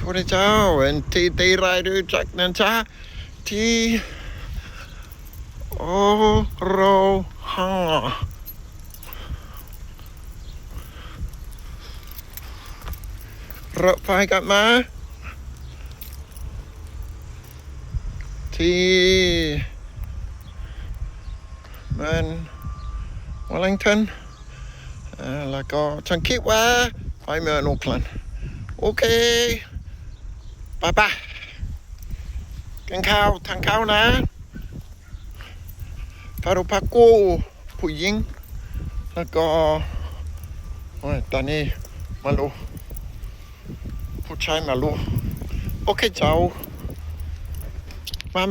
พระเจ้าเป็นที่ตีรายด้วยจากนั้นจ้าที่โอโรฮารถไฟกลับมาที่มันวอลลิงตันแล้วก็ฉันคิดว่าไปเมืองโอคแลนด์โอเคไปกินข้าวทานข้าวนะพารุพักกูผู้หญิงแล้วก็ตอนนี้มาลูผู้ชายมาลูโอเคเจ้ามา